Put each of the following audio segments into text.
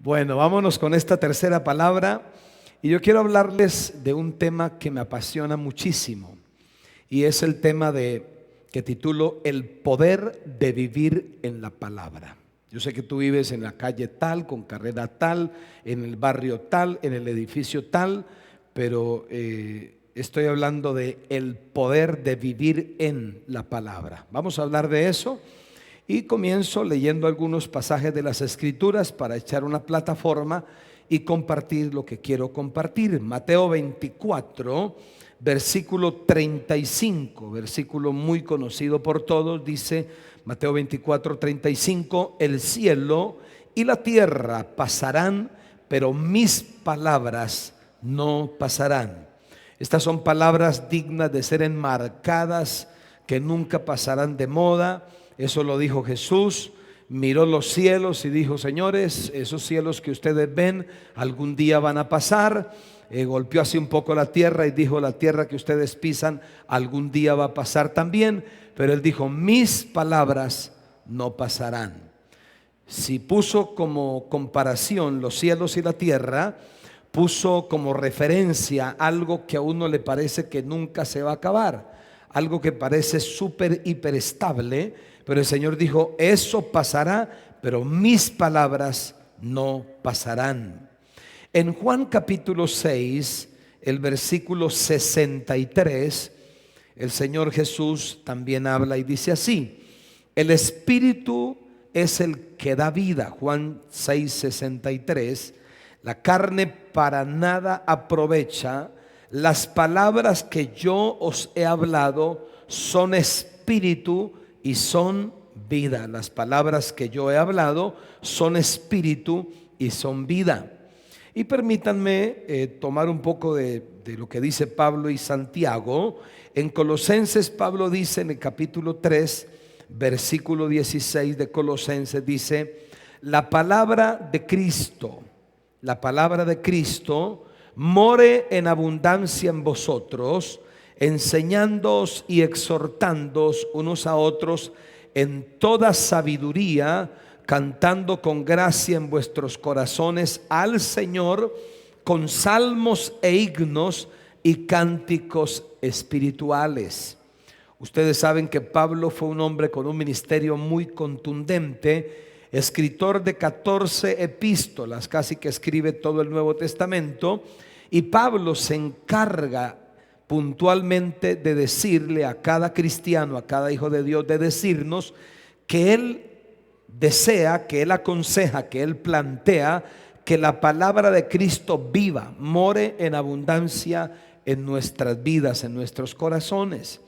Bueno, vámonos con esta tercera palabra y yo quiero hablarles de un tema que me apasiona muchísimo y es el tema que titulo El poder de vivir en la palabra. Yo sé que tú vives en la calle tal, con carrera tal, en el barrio tal, en el edificio tal, pero estoy hablando de el poder de vivir en la palabra. Vamos a hablar de eso. Y comienzo leyendo algunos pasajes de las Escrituras para echar una plataforma y compartir lo que quiero compartir. Mateo 24, versículo 35, versículo muy conocido por todos. Dice Mateo 24, 35: el cielo y la tierra pasarán, pero mis palabras no pasarán. Estas son palabras dignas de ser enmarcadas, que nunca pasarán de moda. Eso lo dijo Jesús. Miró los cielos y dijo: señores, esos cielos que ustedes ven algún día van a pasar. Golpeó así un poco la tierra y dijo: la tierra que ustedes pisan algún día va a pasar también. Pero él dijo: mis palabras no pasarán. Si puso como comparación los cielos y la tierra, puso como referencia algo que a uno le parece que nunca se va a acabar, algo que parece súper hiper estable. Pero el Señor dijo: eso pasará, pero mis palabras no pasarán. En Juan capítulo 6, el versículo 63, el Señor Jesús también habla y dice así: el Espíritu es el que da vida. Juan 6, 63. La carne para nada aprovecha. Las palabras que yo os he hablado son espíritu y son vida. Las palabras que yo he hablado son espíritu y son vida. Y permítanme tomar un poco de lo que dice Pablo y Santiago. En Colosenses, Pablo dice en el capítulo 3, versículo 16 de Colosenses, dice: la palabra de Cristo more en abundancia en vosotros, enseñándoos y exhortándoos unos a otros en toda sabiduría, cantando con gracia en vuestros corazones al Señor con salmos e himnos y cánticos espirituales. Ustedes saben que Pablo fue un hombre con un ministerio muy contundente, escritor de 14 epístolas, casi que escribe todo el Nuevo Testamento. Y Pablo se encarga puntualmente de decirle a cada cristiano, a cada hijo de Dios, de decirnos que él desea, que él aconseja, que él plantea que la palabra de Cristo viva, more en abundancia en nuestras vidas, en nuestros corazones.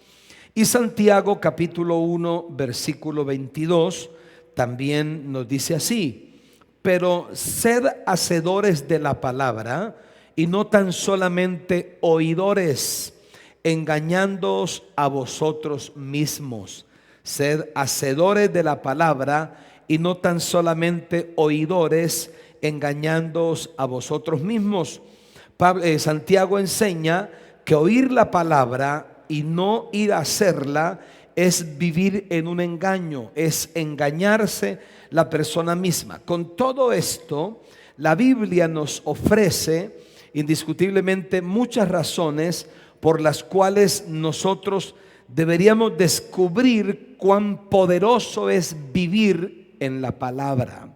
Y Santiago capítulo 1, versículo 22 también nos dice así: pero sed hacedores de la palabra y no tan solamente oidores, engañándoos a vosotros mismos. Sed hacedores de la palabra y no tan solamente oidores, engañándoos a vosotros mismos. Santiago enseña que oír la palabra y no ir a hacerla es vivir en un engaño, es engañarse la persona misma. Con todo esto, la Biblia nos ofrece indiscutiblemente muchas razones por las cuales nosotros deberíamos descubrir cuán poderoso es vivir en la palabra.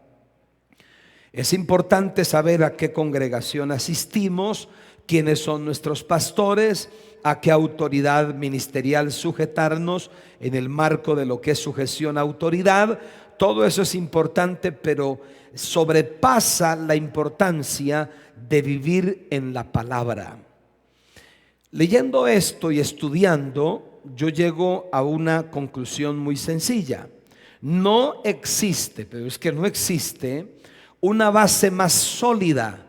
Es importante saber a qué congregación asistimos, quiénes son nuestros pastores, a qué autoridad ministerial sujetarnos en el marco de lo que es sujeción a autoridad. Todo eso es importante, pero sobrepasa la importancia de vivir en la palabra. Leyendo esto y estudiando, yo llego a una conclusión muy sencilla. No existe, pero es que no existe una base más sólida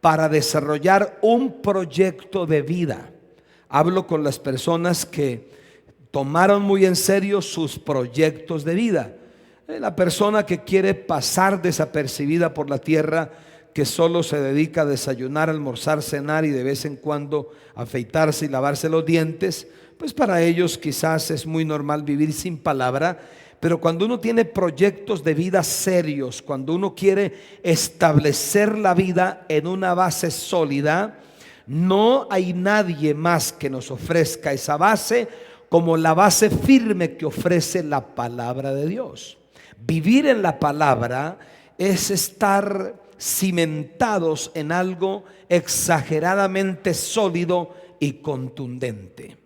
para desarrollar un proyecto de vida. Hablo con las personas que tomaron muy en serio sus proyectos de vida. La persona que quiere pasar desapercibida por la tierra, que solo se dedica a desayunar, almorzar, cenar y de vez en cuando afeitarse y lavarse los dientes, pues para ellos quizás es muy normal vivir sin palabra. Pero cuando uno tiene proyectos de vida serios, cuando uno quiere establecer la vida en una base sólida, no hay nadie más que nos ofrezca esa base como la base firme que ofrece la palabra de Dios. Vivir en la palabra es estar cimentados en algo exageradamente sólido y contundente.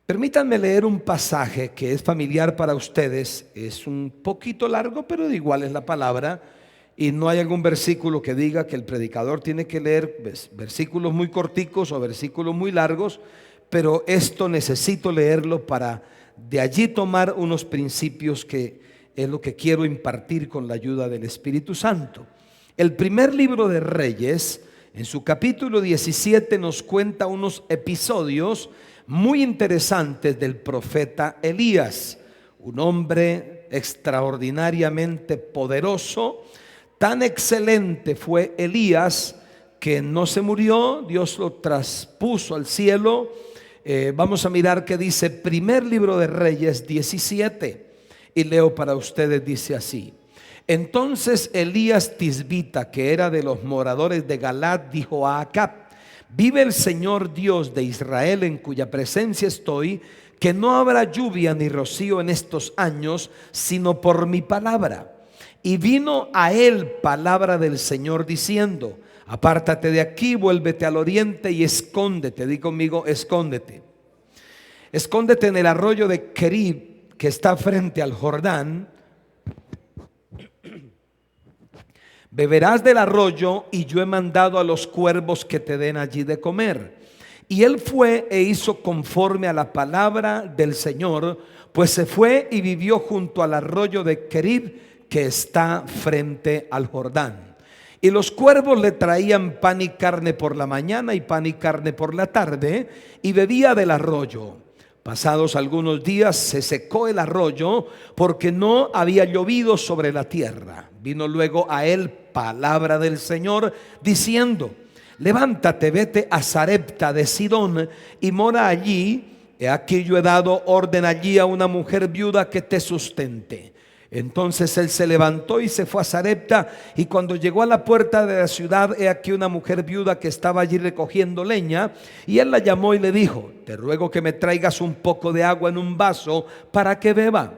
Permítanme leer un pasaje que es familiar para ustedes. Es un poquito largo, pero igual es la palabra. Y no hay algún versículo que diga que el predicador tiene que leer versículos muy corticos o versículos muy largos, pero esto necesito leerlo para de allí tomar unos principios que es lo que quiero impartir con la ayuda del Espíritu Santo. El primer libro de Reyes, en su capítulo 17, nos cuenta unos episodios muy interesantes del profeta Elías, un hombre extraordinariamente poderoso. Tan excelente fue Elías que no se murió, Dios lo traspuso al cielo. Vamos a mirar qué dice primer libro de Reyes 17 y leo para ustedes. Dice así: entonces Elías Tisbita, que era de los moradores de Galad, dijo a Acab: vive el Señor Dios de Israel, en cuya presencia estoy, que no habrá lluvia ni rocío en estos años, sino por mi palabra. Y vino a él palabra del Señor diciendo: apártate de aquí, vuélvete al oriente y escóndete. Di conmigo: escóndete. Escóndete en el arroyo de Kerib, que está frente al Jordán. Beberás del arroyo, y yo he mandado a los cuervos que te den allí de comer. Y él fue e hizo conforme a la palabra del Señor, pues se fue y vivió junto al arroyo de Kerib, que está frente al Jordán. Y los cuervos le traían pan y carne por la mañana y pan y carne por la tarde, y bebía del arroyo. Pasados algunos días se secó el arroyo, porque no había llovido sobre la tierra. Vino luego a él palabra del Señor diciendo: levántate, vete a Sarepta de Sidón y mora allí. He aquí yo he dado orden allí a una mujer viuda que te sustente. Entonces él se levantó y se fue a Sarepta, y cuando llegó a la puerta de la ciudad, he aquí una mujer viuda que estaba allí recogiendo leña, y él la llamó y le dijo: te ruego que me traigas un poco de agua en un vaso para que beba.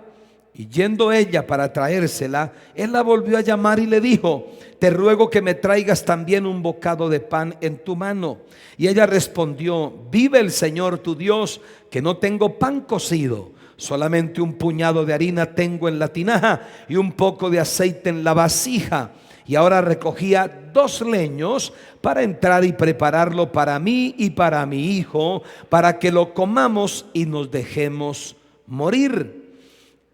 Y yendo ella para traérsela, él la volvió a llamar y le dijo: te ruego que me traigas también un bocado de pan en tu mano. Y ella respondió: vive el Señor tu Dios, que no tengo pan cocido, solamente un puñado de harina tengo en la tinaja y un poco de aceite en la vasija. Y ahora recogía 2 leños para entrar y prepararlo para mí y para mi hijo, para que lo comamos y nos dejemos morir.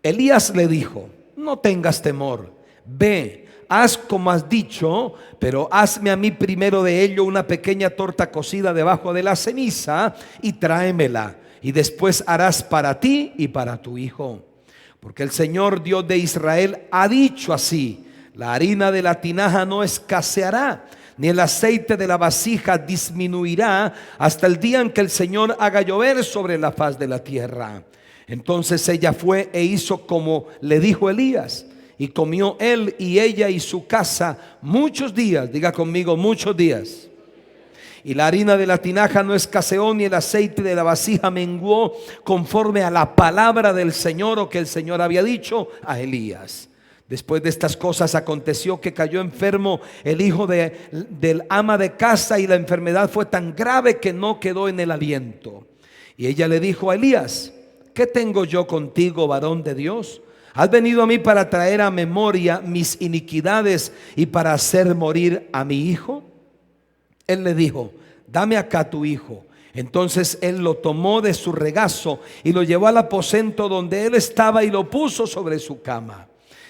Elías le dijo: no tengas temor, ve, haz como has dicho, pero hazme a mí primero de ello una pequeña torta cocida debajo de la ceniza y tráemela, y después harás para ti y para tu hijo. Porque el Señor Dios de Israel ha dicho así: la harina de la tinaja no escaseará, ni el aceite de la vasija disminuirá, hasta el día en que el Señor haga llover sobre la faz de la tierra. Entonces ella fue e hizo como le dijo Elías, y comió él y ella y su casa muchos días. Diga conmigo: muchos días. Y la harina de la tinaja no escaseó, ni el aceite de la vasija menguó, conforme a la palabra del Señor, o que el Señor había dicho a Elías. Después de estas cosas aconteció que cayó enfermo el hijo del ama de casa, y la enfermedad fue tan grave que no quedó en el aliento. Y ella le dijo a Elías: ¿qué tengo yo contigo, varón de Dios? ¿Has venido a mí para traer a memoria mis iniquidades y para hacer morir a mi hijo? Él le dijo: dame acá tu hijo. Entonces él lo tomó de su regazo y lo llevó al aposento donde él estaba, y lo puso sobre su cama.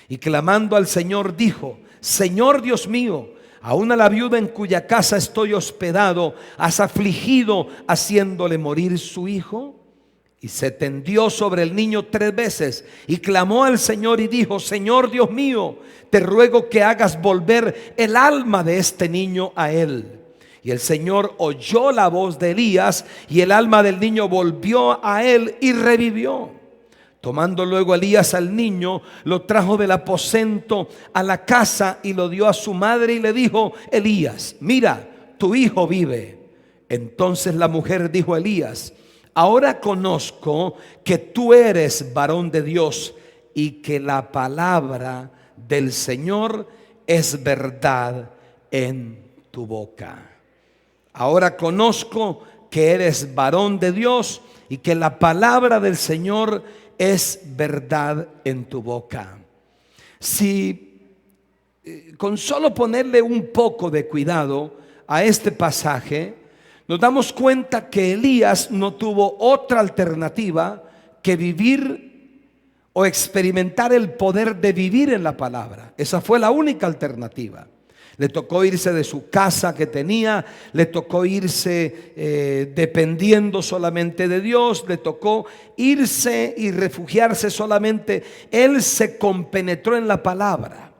Y clamando al Señor dijo: Señor Dios mío, aún a la viuda en cuya casa estoy hospedado has afligido, haciéndole morir su hijo. Y se tendió sobre el niño 3 veces y clamó al Señor y dijo: Señor Dios mío, te ruego que hagas volver el alma de este niño a él. Y el Señor oyó la voz de Elías, y el alma del niño volvió a él y revivió. Tomando luego Elías al niño, lo trajo del aposento a la casa y lo dio a su madre y le dijo: Elías, mira, tu hijo vive. Entonces la mujer dijo a Elías: ahora conozco que tú eres varón de Dios y que la palabra del Señor es verdad en tu boca. Ahora conozco que eres varón de Dios y que la palabra del Señor es verdad en tu boca. Si con solo ponerle un poco de cuidado a este pasaje, nos damos cuenta que Elías no tuvo otra alternativa que vivir o experimentar el poder de vivir en la palabra. Esa fue la única alternativa. Le tocó irse de su casa que tenía, le tocó irse dependiendo solamente de Dios, le tocó irse y refugiarse solamente. Él se compenetró en la palabra.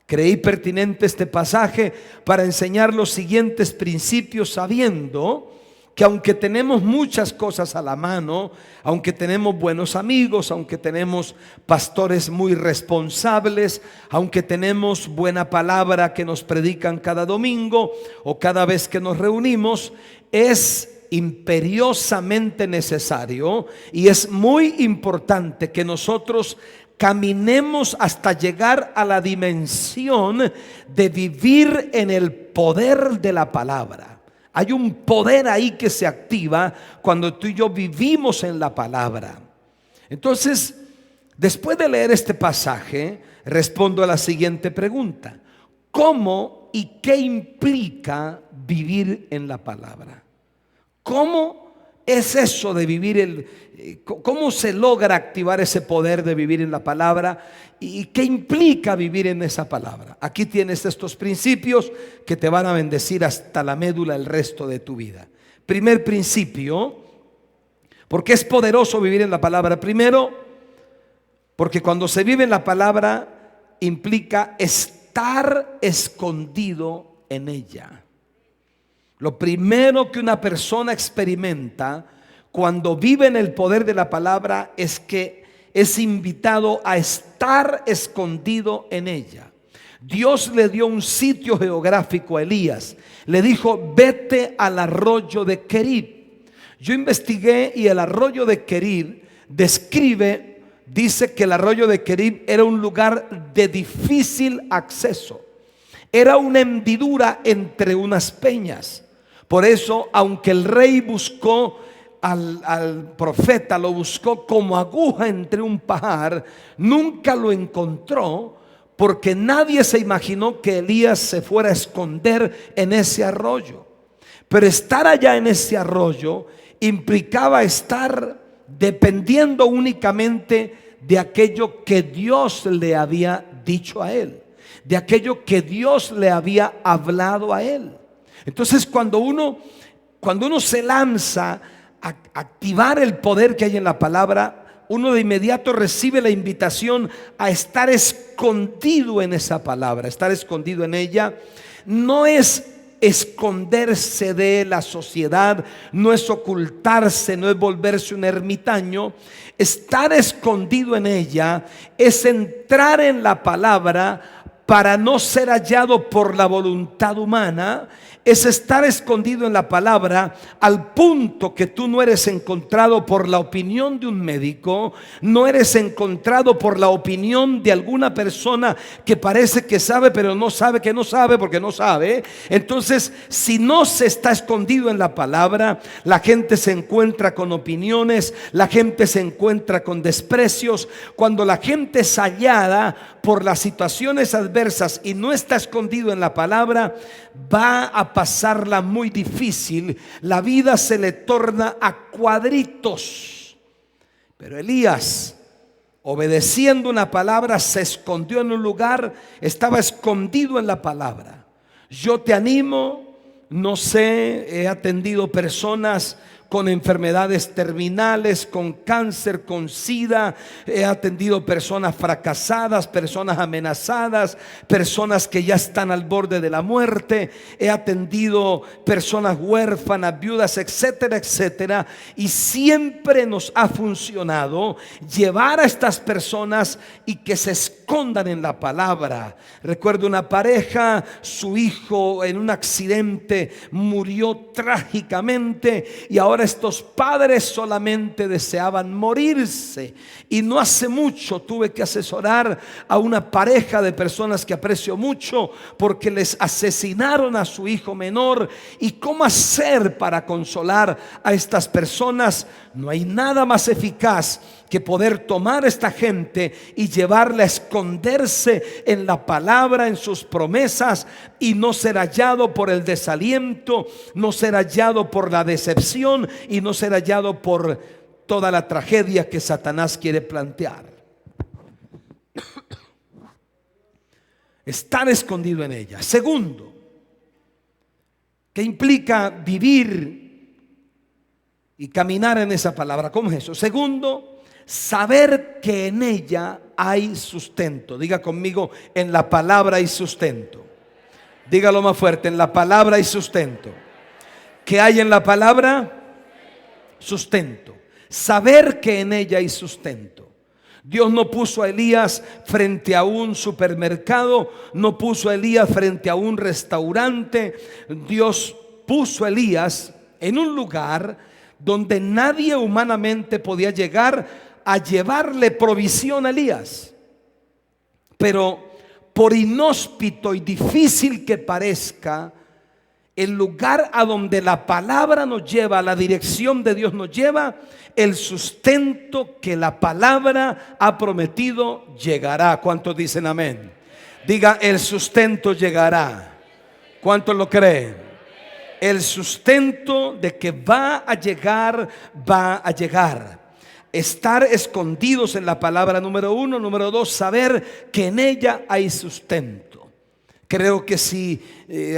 Creí pertinente este pasaje para enseñar los siguientes principios, sabiendo que aunque tenemos muchas cosas a la mano, aunque tenemos buenos amigos, aunque tenemos pastores muy responsables, aunque tenemos buena palabra que nos predican cada domingo o cada vez que nos reunimos, es imperiosamente necesario y es muy importante que nosotros caminemos hasta llegar a la dimensión de vivir en el poder de la palabra. Hay un poder ahí que se activa cuando tú y yo vivimos en la palabra. Entonces, después de leer este pasaje, respondo a la siguiente pregunta: ¿cómo y qué implica vivir en la palabra? ¿Cómo es eso de vivir cómo se logra activar ese poder de vivir en la palabra? ¿Y qué implica vivir en esa palabra? Aquí tienes estos principios que te van a bendecir hasta la médula el resto de tu vida. Primer principio, ¿por qué es poderoso vivir en la palabra? Primero, porque cuando se vive en la palabra implica estar escondido en ella. Lo primero que una persona experimenta cuando vive en el poder de la palabra es que es invitado a estar escondido en ella. Dios le dio un sitio geográfico a Elías. Le dijo: vete al arroyo de Querib. Yo investigué y el arroyo de Querib dice que el arroyo de Querib era un lugar de difícil acceso. Era una hendidura entre unas peñas. Por eso, aunque el rey buscó al profeta, lo buscó como aguja entre un pajar, nunca lo encontró, porque nadie se imaginó que Elías se fuera a esconder en ese arroyo. Pero estar allá en ese arroyo implicaba estar dependiendo únicamente de aquello que Dios le había dicho a él, de aquello que Dios le había hablado a él. Entonces cuando uno se lanza a activar el poder que hay en la palabra, uno de inmediato recibe la invitación a estar escondido en esa palabra. Estar escondido en ella no es esconderse de la sociedad, no es ocultarse, no es volverse un ermitaño. Estar escondido en ella es entrar en la palabra para no ser hallado por la voluntad humana. Es estar escondido en la palabra al punto que tú no eres encontrado por la opinión de un médico, no eres encontrado por la opinión de alguna persona que parece que sabe pero no sabe que no sabe porque no sabe. Entonces, si no se está escondido en la palabra, la gente se encuentra con opiniones, la gente se encuentra con desprecios. Cuando la gente es hallada por las situaciones adversas y no está escondido en la palabra, va a pasarla muy difícil. La vida se le torna a cuadritos. Pero Elías, obedeciendo una palabra, se escondió en un lugar, estaba escondido en la palabra. Yo te animo, no sé, he atendido personas con enfermedades terminales, con cáncer, con SIDA. He atendido personas fracasadas, personas amenazadas, personas que ya están al borde de la muerte. He atendido personas huérfanas, viudas, etcétera, etcétera. Y siempre nos ha funcionado llevar a estas personas y que se escondan en la palabra. Recuerdo una pareja, su hijo en un accidente murió trágicamente y ahora estos padres solamente deseaban morirse. Y no hace mucho tuve que asesorar a una pareja de personas que aprecio mucho porque les asesinaron a su hijo menor. ¿Y cómo hacer para consolar a estas personas? No hay nada más eficaz que poder tomar a esta gente y llevarla a esconderse en la palabra, en sus promesas, y no ser hallado por el desaliento, no ser hallado por la decepción y no ser hallado por toda la tragedia que Satanás quiere plantear. Estar escondido en ella. Segundo, ¿qué implica vivir y caminar en esa palabra? ¿Cómo es eso? Segundo, saber que en ella hay sustento. Diga conmigo: en la palabra hay sustento. Dígalo más fuerte: en la palabra hay sustento. ¿Qué hay en la palabra? Sustento. Saber que en ella hay sustento. Dios no puso a Elías frente a un supermercado, no puso a Elías frente a un restaurante. Dios puso a Elías en un lugar donde nadie humanamente podía llegar a llevarle provisión a Elías. Pero por inhóspito y difícil que parezca, el lugar a donde la palabra nos lleva, la dirección de Dios nos lleva, el sustento que la palabra ha prometido llegará. ¿Cuántos dicen amén? Diga: el sustento llegará. ¿Cuántos lo creen? El sustento de que va a llegar, va a llegar. Estar escondidos en la palabra, número uno. Número dos, saber que en ella hay sustento. Creo que si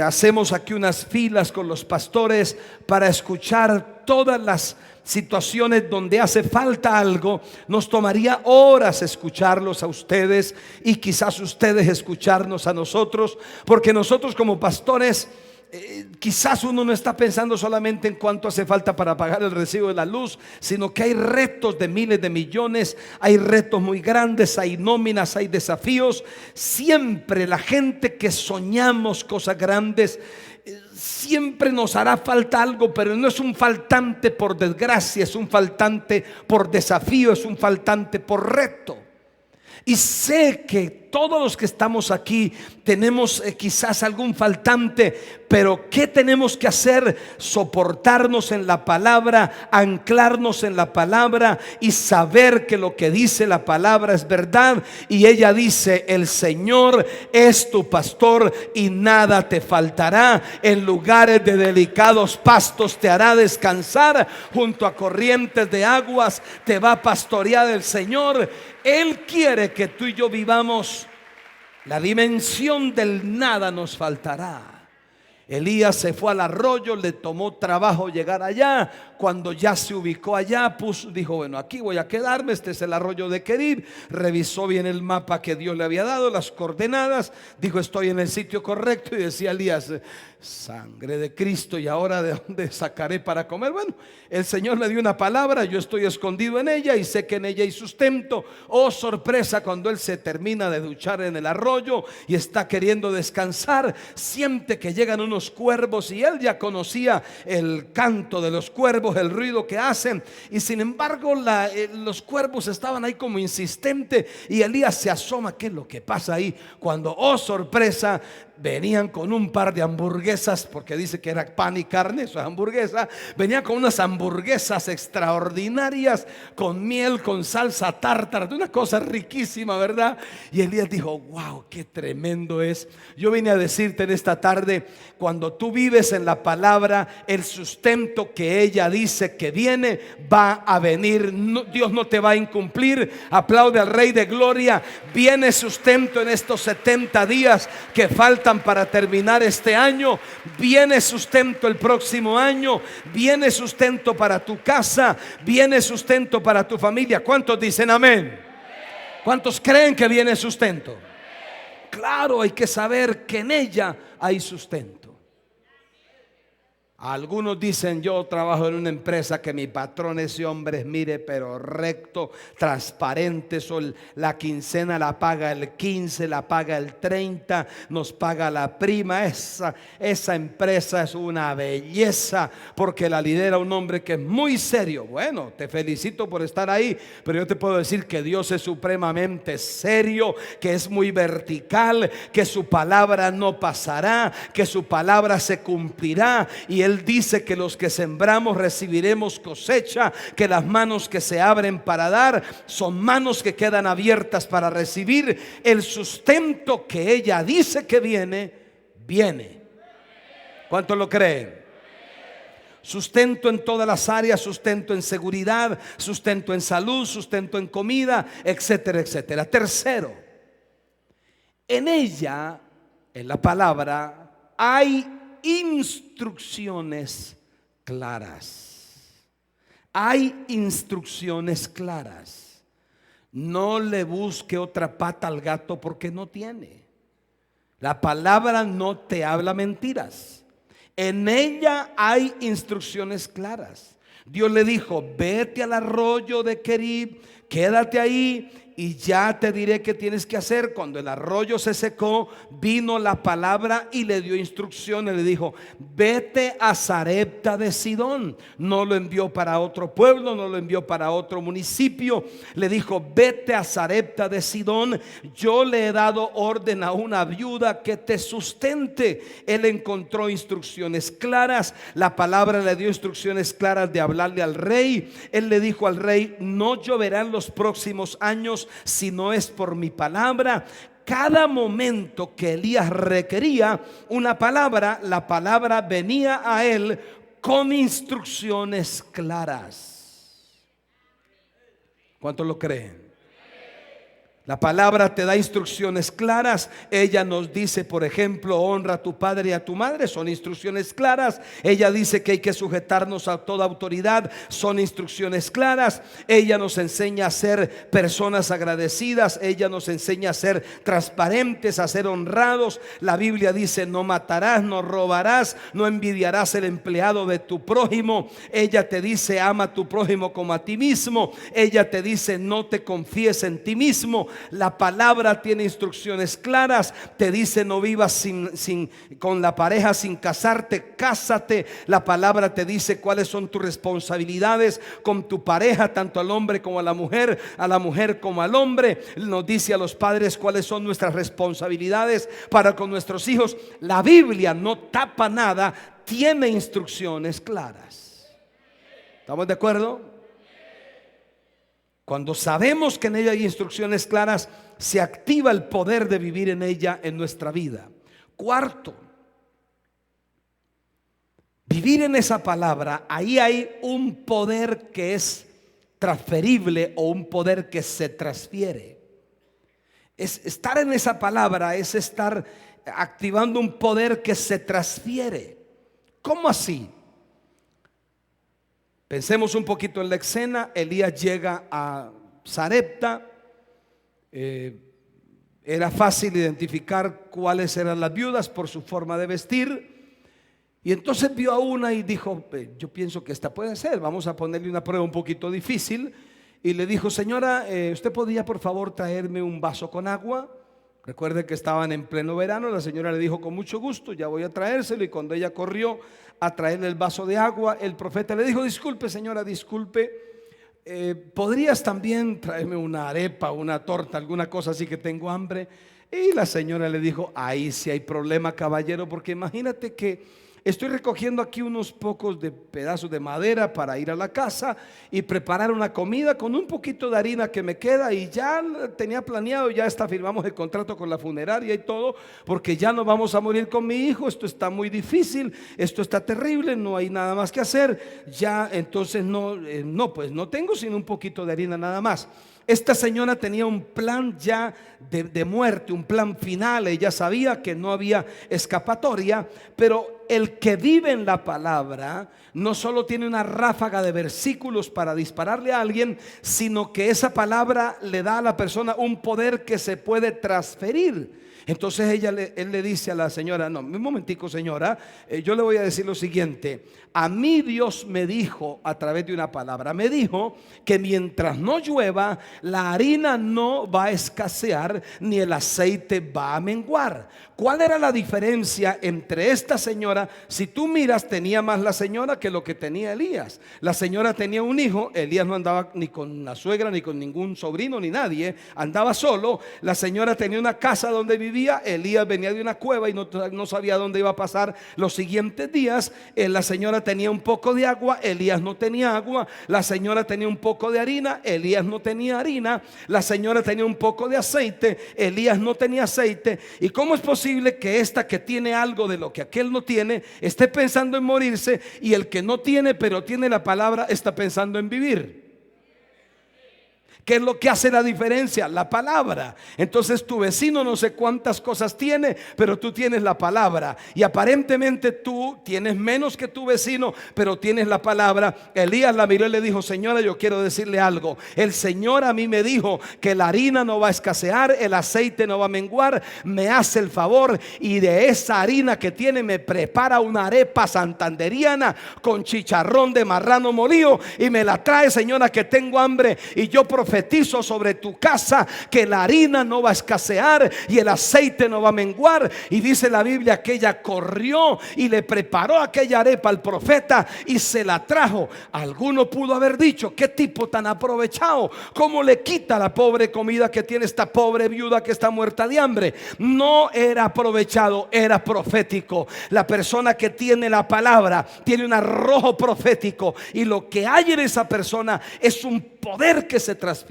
hacemos aquí unas filas con los pastores para escuchar todas las situaciones donde hace falta algo, nos tomaría horas escucharlos a ustedes y quizás ustedes escucharnos a nosotros, porque nosotros como pastores quizás uno no está pensando solamente en cuánto hace falta para pagar el recibo de la luz, sino que hay retos de miles de millones, hay retos muy grandes, hay nóminas, hay desafíos. Siempre la gente que soñamos cosas grandes, siempre nos hará falta algo, pero no es un faltante por desgracia, es un faltante por desafío, es un faltante por reto. Y sé que todos los que estamos aquí tenemos quizás algún faltante, pero ¿qué tenemos que hacer? Soportarnos en la palabra, anclarnos en la palabra y saber que lo que dice la palabra es verdad. Y ella dice: el Señor es tu pastor y nada te faltará. En lugares de delicados pastos te hará descansar, junto a corrientes de aguas te va a pastorear el Señor. Él quiere que tú y yo vivamos la dimensión del nada nos faltará. Elías se fue al arroyo, le tomó trabajo llegar allá. Cuando ya se ubicó allá, dijo: bueno, aquí voy a quedarme, este es el arroyo de Querib. Revisó bien el mapa que Dios le había dado, las coordenadas. Dijo: estoy en el sitio correcto. Y decía Elías: sangre de Cristo, ¿y ahora de dónde sacaré para comer? Bueno, el Señor le dio una palabra, yo estoy escondido en ella y sé que en ella hay sustento. Oh, sorpresa, cuando él se termina de duchar en el arroyo y está queriendo descansar, siente que llegan unos cuervos, y él ya conocía el canto de los cuervos, el ruido que hacen, y sin embargo los cuervos estaban ahí como insistentes. Y Elías se asoma: ¿qué es lo que pasa ahí? Cuando, oh sorpresa, venían con un par de hamburguesas, porque dice que era pan y carne, eso es hamburguesa. Venían con unas hamburguesas extraordinarias, con miel, con salsa tártara, una cosa riquísima, ¿verdad? Y Elías dijo: wow, qué tremendo es. Yo vine a decirte en esta tarde, Cuando tú vives en la palabra, el sustento que ella dice que viene, va a venir. Dios no te va a incumplir. Aplaude al Rey de Gloria. Viene sustento en estos 70 días que faltan para terminar este año. Viene sustento el próximo año. Viene sustento para tu casa. Viene sustento para tu familia. ¿Cuántos dicen amén? ¿Cuántos creen que viene sustento? Claro, hay que saber que en ella hay sustento. Algunos dicen: yo trabajo en una empresa que mi patrón, ese hombre es, mire, pero recto, transparente. La quincena la paga el 15, la paga el 30, nos paga la prima. Esa empresa es una belleza, porque la lidera un hombre que es muy serio. Bueno, te felicito por estar ahí, pero yo te puedo decir que Dios es supremamente serio, que es muy vertical, que su palabra no pasará, que su palabra se cumplirá. Y Él dice que los que sembramos recibiremos cosecha, que las manos que se abren para dar son manos que quedan abiertas para recibir el sustento que ella dice que viene. ¿Cuántos lo creen? Sustento en todas las áreas, sustento en seguridad, sustento en salud, sustento en comida, etcétera, etcétera. Tercero, en ella, en la palabra, hay instrucciones claras. Hay instrucciones claras. No le busque otra pata al gato, porque no tiene. La palabra no te habla mentiras. En ella hay instrucciones claras. Dios le dijo: vete al arroyo de Querib, quédate ahí y ya te diré qué tienes que hacer. Cuando el arroyo se secó, vino la palabra y le dio instrucciones. Le dijo: vete a Sarepta de Sidón. No lo envió para otro pueblo, no lo envió para otro municipio. Le dijo: vete a Sarepta de Sidón. Yo le he dado orden a una viuda que te sustente. Él encontró instrucciones claras. La palabra le dio instrucciones claras de hablarle al rey. Él le dijo al rey: no lloverán los próximos años si no es por mi palabra. Cada momento que Elías requería una palabra, la palabra venía a él con instrucciones claras. ¿Cuántos lo creen? La palabra te da instrucciones claras. Ella nos dice, por ejemplo, honra a tu padre y a tu madre. Son instrucciones claras. Ella dice que hay que sujetarnos a toda autoridad. Son instrucciones claras. Ella nos enseña a ser personas agradecidas. Ella nos enseña a ser transparentes, a ser honrados. La Biblia dice: no matarás, no robarás, no envidiarás el empleado de tu prójimo. Ella te dice: ama a tu prójimo como a ti mismo. Ella te dice: no te confíes en ti mismo. La palabra tiene instrucciones claras. Te dice: no vivas con la pareja sin casarte, cásate. La palabra te dice cuáles son tus responsabilidades con tu pareja, tanto al hombre como a la mujer como al hombre. Nos dice a los padres cuáles son nuestras responsabilidades para con nuestros hijos. La Biblia no tapa nada, tiene instrucciones claras. ¿Estamos de acuerdo? Cuando sabemos que en ella hay instrucciones claras, se activa el poder de vivir en ella en nuestra vida. Cuarto, vivir en esa palabra. Ahí hay un poder que es transferible, o un poder que se transfiere. Es estar en esa palabra, es estar activando un poder que se transfiere. ¿Cómo así? Pensemos un poquito en la escena. Elías llega a Sarepta. Era fácil identificar cuáles eran las viudas por su forma de vestir. Y entonces vio a una y dijo: yo pienso que esta puede ser, vamos a ponerle una prueba un poquito difícil. Y le dijo: señora, ¿usted podría por favor traerme un vaso con agua? Recuerde que estaban en pleno verano. La señora le dijo: con mucho gusto, ya voy a traérselo. Y cuando ella corrió a traerle el vaso de agua, el profeta le dijo: disculpe señora, disculpe, ¿podrías también traerme una arepa, una torta, alguna cosa así, que tengo hambre? Y la señora le dijo: ahí sí hay problema, caballero, porque imagínate que estoy recogiendo aquí unos pocos de pedazos de madera para ir a la casa y preparar una comida con un poquito de harina que me queda, y ya tenía planeado, ya está, firmamos el contrato con la funeraria y todo, porque ya no vamos a morir con mi hijo. Esto está muy difícil, esto está terrible, no hay nada más que hacer. Ya entonces pues no tengo sino un poquito de harina nada más. Esta señora tenía un plan ya de muerte, un plan final. Ella sabía que no había escapatoria, pero el que vive en la palabra no solo tiene una ráfaga de versículos para dispararle a alguien, sino que esa palabra le da a la persona un poder que se puede transferir. Entonces él le dice a la señora: no, un momentico, señora, yo le voy a decir lo siguiente. A mí Dios me dijo a través de una palabra, me dijo que mientras no llueva, la harina no va a escasear ni el aceite va a menguar. ¿Cuál era la diferencia entre esta señora? Si tú miras, tenía más la señora que lo que tenía Elías. La señora tenía un hijo, Elías no andaba ni con la suegra, ni con ningún sobrino, ni nadie, andaba solo. La señora tenía una casa donde vivía, Elías venía de una cueva y no sabía dónde iba a pasar los siguientes días. La señora tenía un poco de agua, Elías no tenía agua. La señora tenía un poco de harina, Elías no tenía harina. La señora tenía un poco de aceite, Elías no tenía aceite. ¿Y cómo es posible que esta que tiene algo de lo que aquel no tiene esté pensando en morirse, y el que no tiene pero tiene la palabra está pensando en vivir? ¿Qué es lo que hace la diferencia? La palabra. Entonces tu vecino no sé cuántas cosas tiene, pero tú tienes la palabra. Y aparentemente tú tienes menos que tu vecino, pero tienes la palabra. Elías la miró y le dijo: señora, yo quiero decirle algo. El Señor a mí me dijo que la harina no va a escasear, el aceite no va a menguar. Me hace el favor y de esa harina que tiene me prepara una arepa santanderiana con chicharrón de marrano molido y me la trae, señora, que tengo hambre. Y yo profetizo sobre tu casa que la harina no va a escasear y el aceite no va a menguar. Y dice la Biblia que ella corrió y le preparó aquella arepa al profeta y se la trajo. Alguno pudo haber dicho: qué tipo tan aprovechado, cómo le quita la pobre comida que tiene esta pobre viuda que está muerta de hambre. No era aprovechado, era profético. La persona que tiene la palabra tiene un arrojo profético, y lo que hay en esa persona es un poder que se transfiere.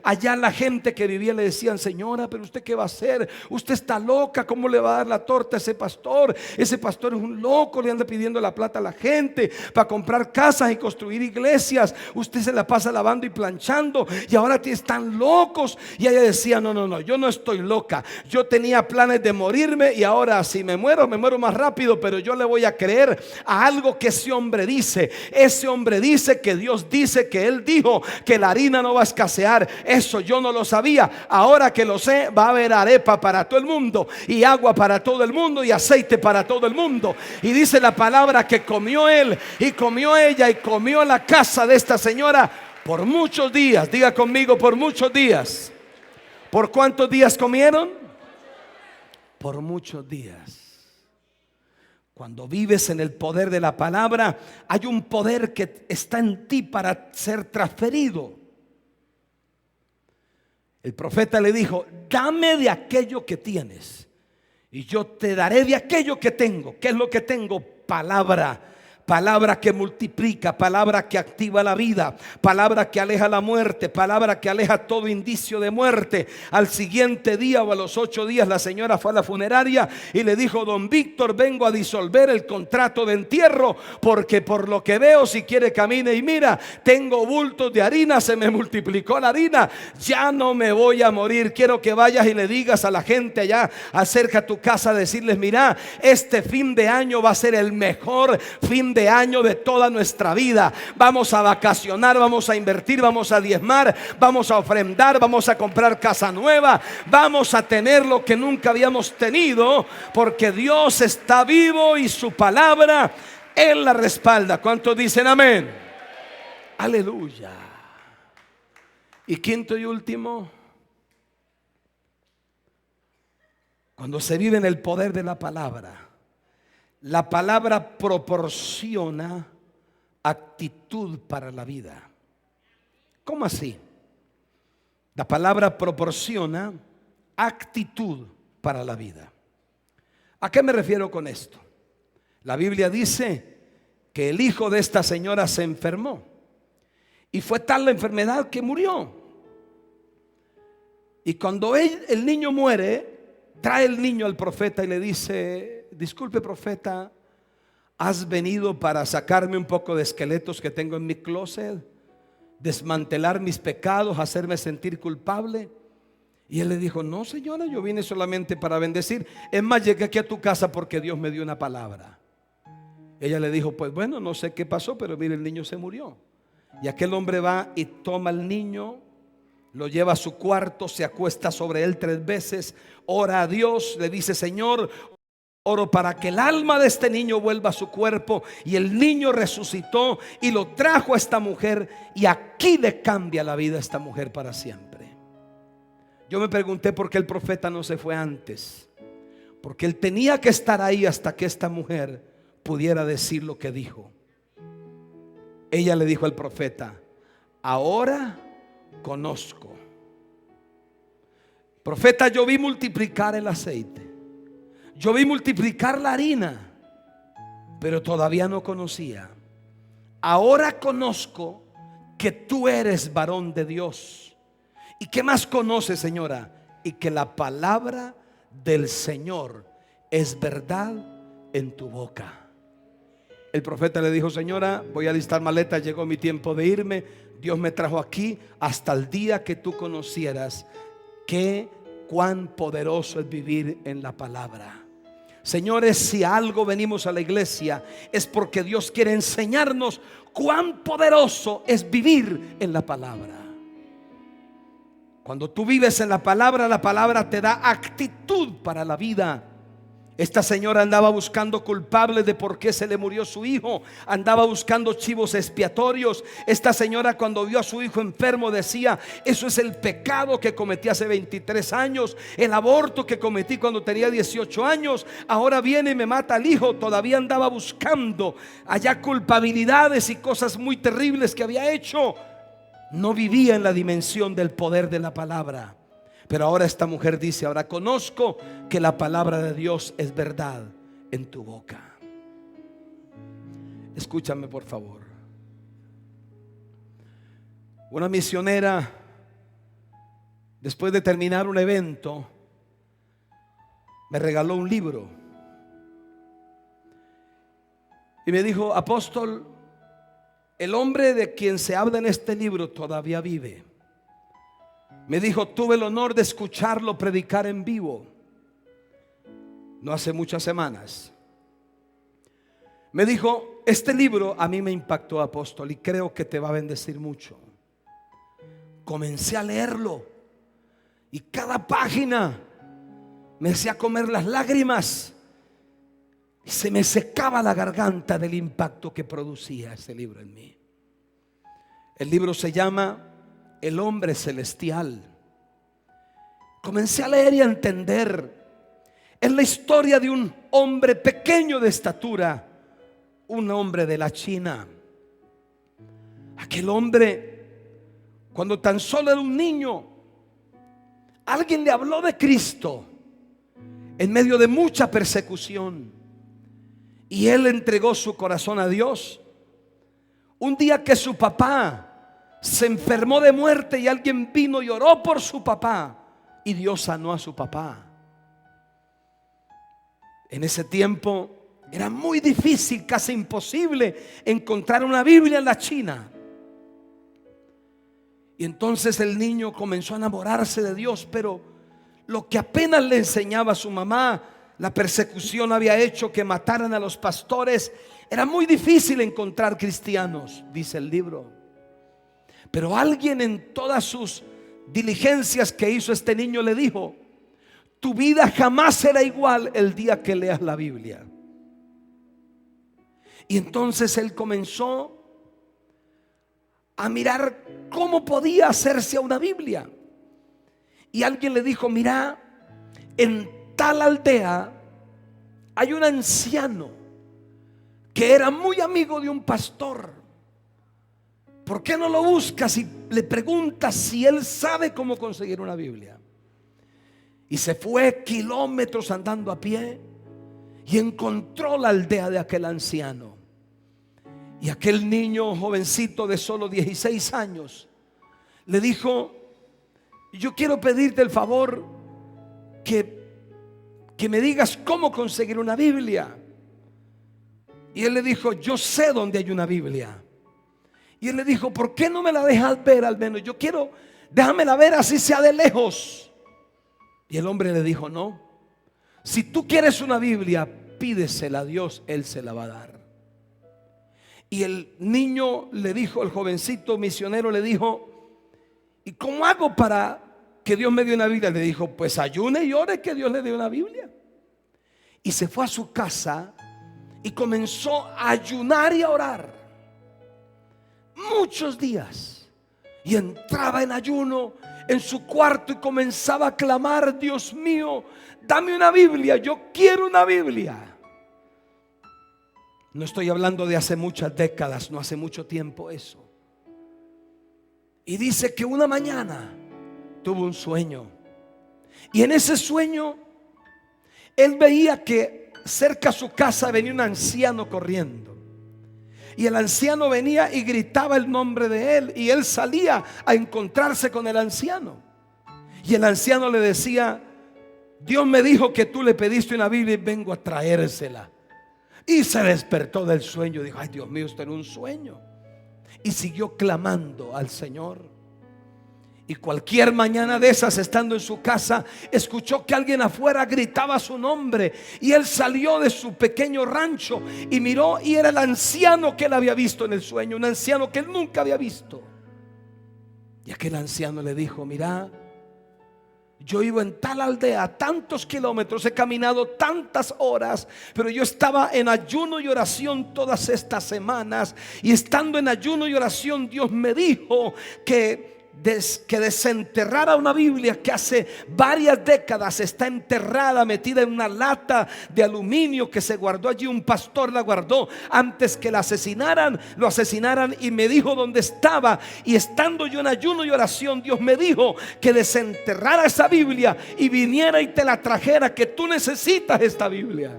Allá la gente que vivía le decían: señora, pero usted qué va a hacer, usted está loca, ¿cómo le va a dar la torta a ese pastor? Ese pastor es un loco, le anda pidiendo la plata a la gente para comprar casas y construir iglesias. Usted se la pasa lavando y planchando y ahora están locos. Y ella decía: no, yo no estoy loca, yo tenía planes de morirme y ahora si me muero más rápido, pero yo le voy a creer a algo que ese hombre dice. Ese hombre dice que Dios dice que él dijo que la harina no va a escasear. Eso yo no lo sabía, ahora que lo sé, va a haber arepa para todo el mundo y agua para todo el mundo y aceite para todo el mundo. Y dice la palabra que comió él y comió ella y comió la casa de esta señora por muchos días. Diga conmigo: por muchos días. ¿Por cuántos días comieron? Por muchos días. Cuando vives en el poder de la palabra, hay un poder que está en ti para ser transferido. El profeta le dijo: dame de aquello que tienes y yo te daré de aquello que tengo. ¿Qué es lo que tengo? Palabra. Palabra que multiplica, palabra que activa la vida, palabra que aleja la muerte, palabra que aleja todo indicio de muerte. Al siguiente día o a los 8 días la señora fue a la funeraria y le dijo: don Víctor, vengo a disolver el contrato de entierro, porque por lo que veo, si quiere camine y mira, tengo bultos de harina, se me multiplicó la harina, ya no me voy a morir. Quiero que vayas y le digas a la gente allá acerca a tu casa, decirles: mira, este fin de año va a ser el mejor fin de año de toda nuestra vida. Vamos a vacacionar, vamos a invertir, vamos a diezmar, vamos a ofrendar, vamos a comprar casa nueva, vamos a tener lo que nunca habíamos tenido, porque Dios está vivo y su palabra Él la respalda. ¿Cuántos dicen amén? Aleluya. Y quinto y último, cuando se vive en el poder de la palabra, la palabra proporciona actitud para la vida. ¿Cómo así? La palabra proporciona actitud para la vida. ¿A qué me refiero con esto? La Biblia dice que el hijo de esta señora se enfermó y fue tal la enfermedad que murió. Y cuando el niño muere, trae el niño al profeta y le dice: disculpe, profeta, ¿has venido para sacarme un poco de esqueletos que tengo en mi closet, desmantelar mis pecados, hacerme sentir culpable? Y él le dijo: no, señora, yo vine solamente para bendecir. Es más, llegué aquí a tu casa porque Dios me dio una palabra. Ella le dijo: pues bueno, no sé qué pasó, pero mire, el niño se murió. Y aquel hombre va y toma al niño, lo lleva a su cuarto, se acuesta sobre él 3 veces, ora a Dios, le dice: Señor, oro para que el alma de este niño vuelva a su cuerpo. Y el niño resucitó y lo trajo a esta mujer, y aquí le cambia la vida a esta mujer para siempre. Yo me pregunté por qué el profeta no se fue antes, porque él tenía que estar ahí hasta que esta mujer pudiera decir lo que dijo. Ella le dijo al profeta: ahora conozco. Profeta, yo vi multiplicar el aceite, yo vi multiplicar la harina, pero todavía no conocía. Ahora conozco que tú eres varón de Dios. ¿Y qué más conoce, señora? Y que la palabra del Señor es verdad en tu boca. El profeta le dijo: señora, voy a alistar maletas, llegó mi tiempo de irme. Dios me trajo aquí hasta el día que tú conocieras cuán poderoso es vivir en la palabra. Señores, si algo venimos a la iglesia es porque Dios quiere enseñarnos cuán poderoso es vivir en la palabra. Cuando tú vives en la palabra te da actitud para la vida. Esta señora andaba buscando culpables de por qué se le murió su hijo, andaba buscando chivos expiatorios. Esta señora, cuando vio a su hijo enfermo, decía: eso es el pecado que cometí hace 23 años, el aborto que cometí cuando tenía 18 años, ahora viene y me mata al hijo. Todavía andaba buscando allá culpabilidades y cosas muy terribles que había hecho. No vivía en la dimensión del poder de la palabra. Pero ahora esta mujer dice: ahora conozco que la palabra de Dios es verdad en tu boca. Escúchame, por favor. Una misionera, después de terminar un evento, me regaló un libro y me dijo: apóstol, el hombre de quien se habla en este libro todavía vive. Me dijo: tuve el honor de escucharlo predicar en vivo no hace muchas semanas. Me dijo: este libro a mí me impactó, apóstol, y creo que te va a bendecir mucho. Comencé a leerlo y cada página me hacía comer las lágrimas y se me secaba la garganta del impacto que producía ese libro en mí. El libro se llama El hombre celestial. Comencé a leer y a entender. Es la historia de un hombre pequeño de estatura, un hombre de la China. Aquel hombre, cuando tan solo era un niño, alguien le habló de Cristo en medio de mucha persecución, y él entregó su corazón a Dios. Un día que su papá se enfermó de muerte y alguien vino y oró por su papá, y Dios sanó a su papá. En ese tiempo era muy difícil, casi imposible, encontrar una Biblia en la China. Y entonces el niño comenzó a enamorarse de Dios, pero lo que apenas le enseñaba a su mamá, la persecución había hecho que mataran a los pastores. Era muy difícil encontrar cristianos, dice el libro. Pero alguien, en todas sus diligencias que hizo este niño, le dijo: tu vida jamás será igual el día que leas la Biblia. Y entonces él comenzó a mirar cómo podía hacerse a una Biblia. Y alguien le dijo: mira, en tal aldea hay un anciano que era muy amigo de un pastor. ¿Por qué no lo buscas y le preguntas si él sabe cómo conseguir una Biblia? Y se fue kilómetros andando a pie, y encontró la aldea de aquel anciano. Y aquel niño jovencito de solo 16 años le dijo: yo quiero pedirte el favor que me digas cómo conseguir una Biblia. Y él le dijo: yo sé dónde hay una Biblia. Y él le dijo: ¿por qué no me la dejas ver al menos? Yo quiero, déjamela ver así sea de lejos. Y el hombre le dijo: no, si tú quieres una Biblia, pídesela a Dios, Él se la va a dar. Y el niño le dijo, el jovencito misionero le dijo: ¿y cómo hago para que Dios me dé una Biblia? Le dijo: pues ayune y ore que Dios le dé una Biblia. Y se fue a su casa y comenzó a ayunar y a orar muchos días. Y entraba en ayuno en su cuarto y comenzaba a clamar: Dios mío, dame una Biblia, yo quiero una Biblia. No estoy hablando de hace muchas décadas, no hace mucho tiempo eso. Y dice que una mañana tuvo un sueño, y en ese sueño él veía que cerca a su casa venía un anciano corriendo. Y el anciano venía y gritaba el nombre de él, y él salía a encontrarse con el anciano. Y el anciano le decía: Dios me dijo que tú le pediste una Biblia y vengo a traérsela. Y se despertó del sueño, dijo: ay, Dios mío, esto era un sueño. Y siguió clamando al Señor. Y cualquier mañana de esas, estando en su casa, escuchó que alguien afuera gritaba su nombre. Y él salió de su pequeño rancho y miró, y era el anciano que él había visto en el sueño, un anciano que él nunca había visto. Y aquel anciano le dijo: mira, yo vivo en tal aldea, tantos kilómetros, he caminado tantas horas, pero yo estaba en ayuno y oración todas estas semanas. Y estando en ayuno y oración, Dios me dijo que desenterrara una Biblia que hace varias décadas está enterrada, metida en una lata de aluminio que se guardó allí. Un pastor la guardó antes que la asesinaran, lo asesinaran, y me dijo dónde estaba. Y estando yo en ayuno y oración, Dios me dijo que desenterrara esa Biblia y viniera y te la trajera, que tú necesitas esta Biblia.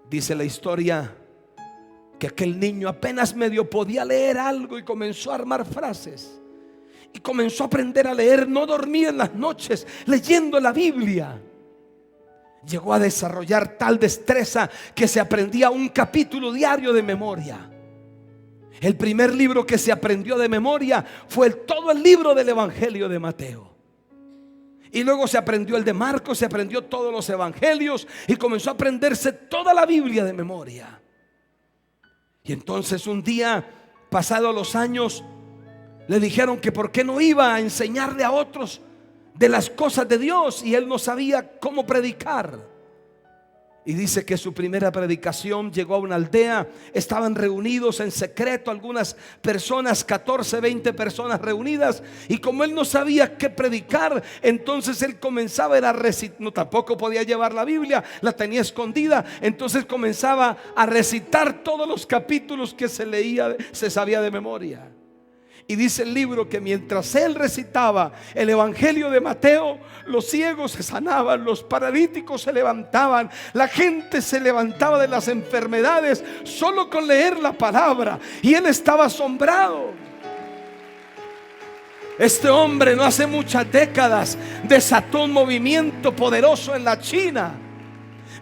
Dice la historia que aquel niño apenas medio podía leer algo y comenzó a armar frases y comenzó a aprender a leer. No dormía en las noches leyendo la Biblia. Llegó a desarrollar tal destreza que se aprendía un capítulo diario de memoria. El primer libro que se aprendió de memoria fue todo el libro del Evangelio de Mateo. Y luego se aprendió el de Marcos, se aprendió todos los evangelios y comenzó a aprenderse toda la Biblia de memoria. Y entonces un día, pasados los años, le dijeron que por qué no iba a enseñarle a otros de las cosas de Dios, y él no sabía cómo predicar. Y dice que su primera predicación llegó a una aldea. Estaban reunidos en secreto algunas personas, 14, 20 personas reunidas. Y como él no sabía qué predicar, entonces él comenzaba a recitar. No, tampoco podía llevar la Biblia, la tenía escondida. Entonces comenzaba a recitar todos los capítulos que se leía, se sabía de memoria. Y dice el libro que mientras él recitaba el Evangelio de Mateo, los ciegos se sanaban, los paralíticos se levantaban, la gente se levantaba de las enfermedades solo con leer la palabra. Y él estaba asombrado. Este hombre no hace muchas décadas desató un movimiento poderoso en la China.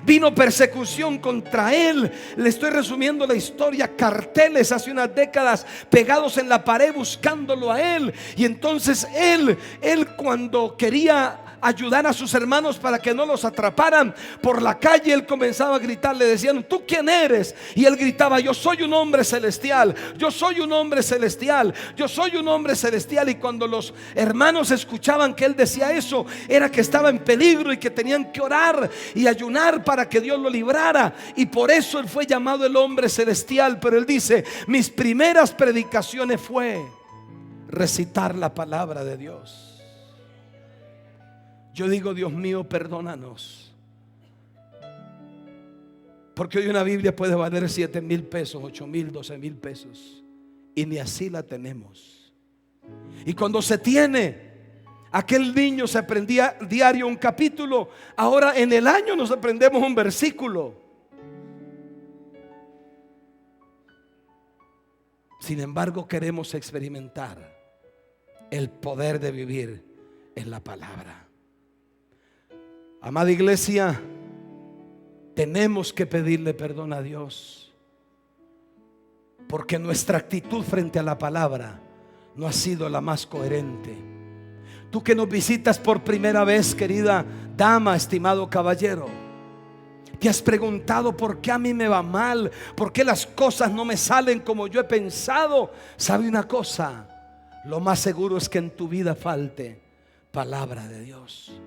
Vino persecución contra él. Le estoy resumiendo la historia. Carteles hace unas décadas pegados en la pared buscándolo a él. Y entonces él cuando quería ayudar a sus hermanos para que no los atraparan por la calle, él comenzaba a gritar. Le decían: ¿tú quién eres? Y él gritaba: yo soy un hombre celestial, yo soy un hombre celestial, yo soy un hombre celestial. Y cuando los hermanos escuchaban que él decía eso, era que estaba en peligro y que tenían que orar y ayunar para que Dios lo librara. Y por eso él fue llamado el hombre celestial. Pero él dice: mis primeras predicaciones fue recitar la palabra de Dios. Yo digo: Dios mío, perdónanos, porque hoy una Biblia puede valer 7,000 pesos, 8,000, 12,000 pesos, y ni así la tenemos. Y cuando se tiene, Aquel niño se aprendía diario un capítulo. Ahora en el año nos aprendemos un versículo. Sin embargo, queremos experimentar el poder de vivir en la palabra. Amada iglesia, tenemos que pedirle perdón a Dios, porque nuestra actitud frente a la palabra no ha sido la más coherente. Tú que nos visitas por primera vez, querida dama, estimado caballero, te has preguntado por qué a mí me va mal, por qué las cosas no me salen como yo he pensado. ¿Sabe una cosa? Lo más seguro es que en tu vida falte palabra de Dios.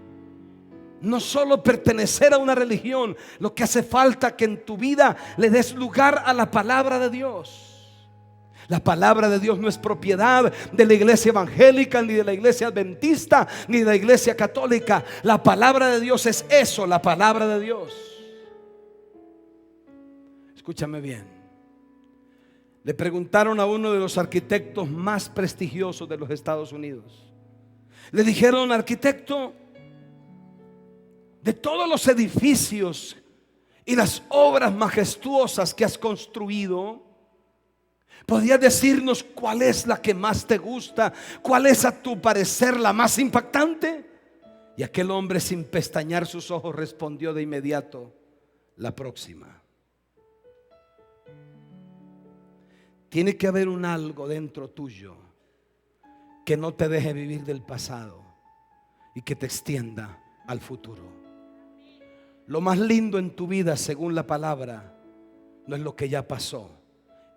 No solo pertenecer a una religión, lo que hace falta que en tu vida le des lugar a la palabra de Dios. La palabra de Dios no es propiedad de la iglesia evangélica, ni de la iglesia adventista, ni de la iglesia católica. La palabra de Dios es eso, la palabra de Dios. Escúchame bien. Le preguntaron a uno de los arquitectos más prestigiosos de los Estados Unidos. Le dijeron: arquitecto, de todos los edificios y las obras majestuosas que has construido, ¿podrías decirnos cuál es la que más te gusta? ¿Cuál es a tu parecer la más impactante? Y aquel hombre, sin pestañear sus ojos, respondió de inmediato: la próxima. Tiene que haber un algo dentro tuyo que no te deje vivir del pasado y que te extienda al futuro. Lo más lindo en tu vida, según la palabra, no es lo que ya pasó,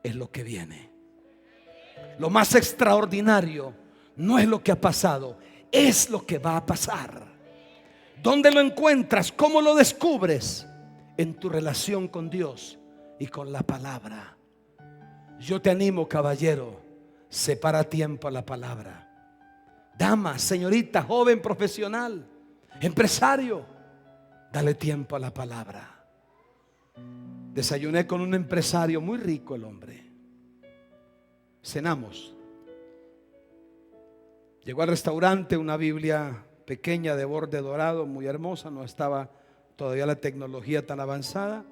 es lo que viene. Lo más extraordinario no es lo que ha pasado, es lo que va a pasar. ¿Dónde lo encuentras? ¿Cómo lo descubres? En tu relación con Dios y con la palabra. Yo te animo, caballero, separa tiempo a la palabra. Dama, señorita, joven, profesional, empresario, dale tiempo a la palabra. Desayuné con un empresario muy rico, el hombre. Cenamos. Llegó al restaurante, una Biblia pequeña de borde dorado, muy hermosa. No estaba todavía la tecnología tan avanzada.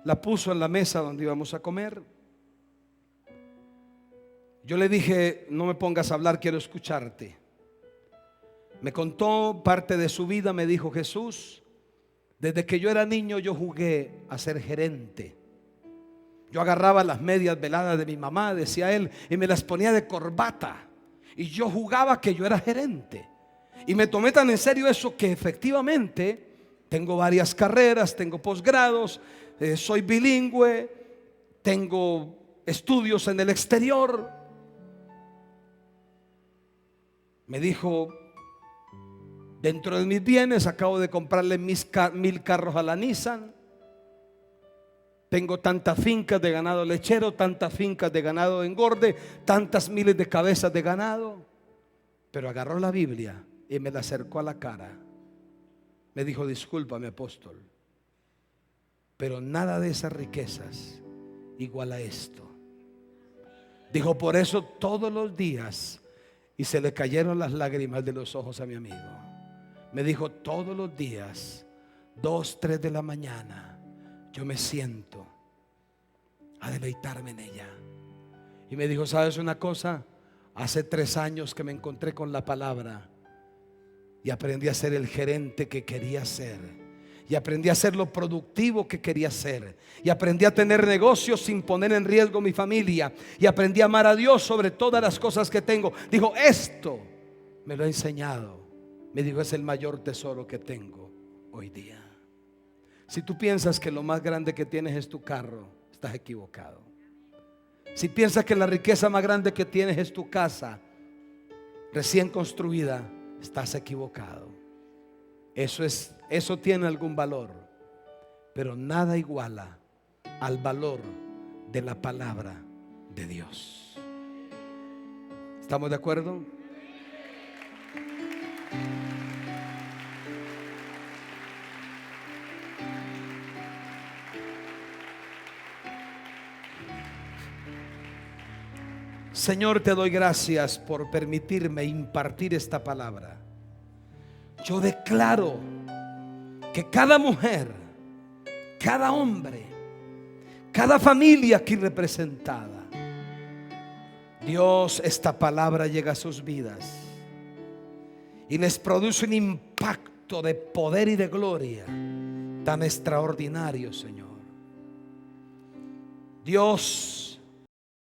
La puso en la mesa donde íbamos a comer. Yo le dije: no me pongas a hablar, quiero escucharte. Me contó parte de su vida. Me dijo: Jesús, desde que yo era niño yo jugué a ser gerente. Yo agarraba las medias veladas de mi mamá, decía él, y me las ponía de corbata, y yo jugaba que yo era gerente. Y me tomé tan en serio eso que efectivamente tengo varias carreras, tengo posgrados, soy bilingüe, tengo estudios en el exterior. Me dijo: dentro de mis bienes acabo de comprarle 1000 carros a la Nissan. Tengo tantas fincas de ganado lechero, tantas fincas de ganado de engorde, tantas miles de cabezas de ganado. Pero agarró la Biblia y me la acercó a la cara. Me dijo: discúlpame, apóstol, pero nada de esas riquezas igual a esto. Dijo: por eso todos los días, y se le cayeron las lágrimas de los ojos a mi amigo. Me dijo: todos los días, 2, 3 de la mañana, yo me siento a deleitarme en ella. Y me dijo: ¿sabes una cosa? Hace 3 años que me encontré con la palabra y aprendí a ser el gerente que quería ser. Y aprendí a ser lo productivo que quería ser. Y aprendí a tener negocios sin poner en riesgo mi familia. Y aprendí a amar a Dios sobre todas las cosas que tengo. Dijo: esto me lo ha enseñado. Me dijo: es el mayor tesoro que tengo hoy día. Si tú piensas que lo más grande que tienes es tu carro, estás equivocado. Si piensas que la riqueza más grande que tienes es tu casa recién construida, estás equivocado. Eso tiene algún valor, pero nada iguala al valor de la palabra de Dios. ¿Estamos de acuerdo? Señor, te doy gracias por permitirme impartir esta palabra. Yo declaro que cada mujer, cada hombre, cada familia aquí representada, Dios, esta palabra llega a sus vidas y les produce un impacto de poder y de gloria tan extraordinario, Señor. Dios,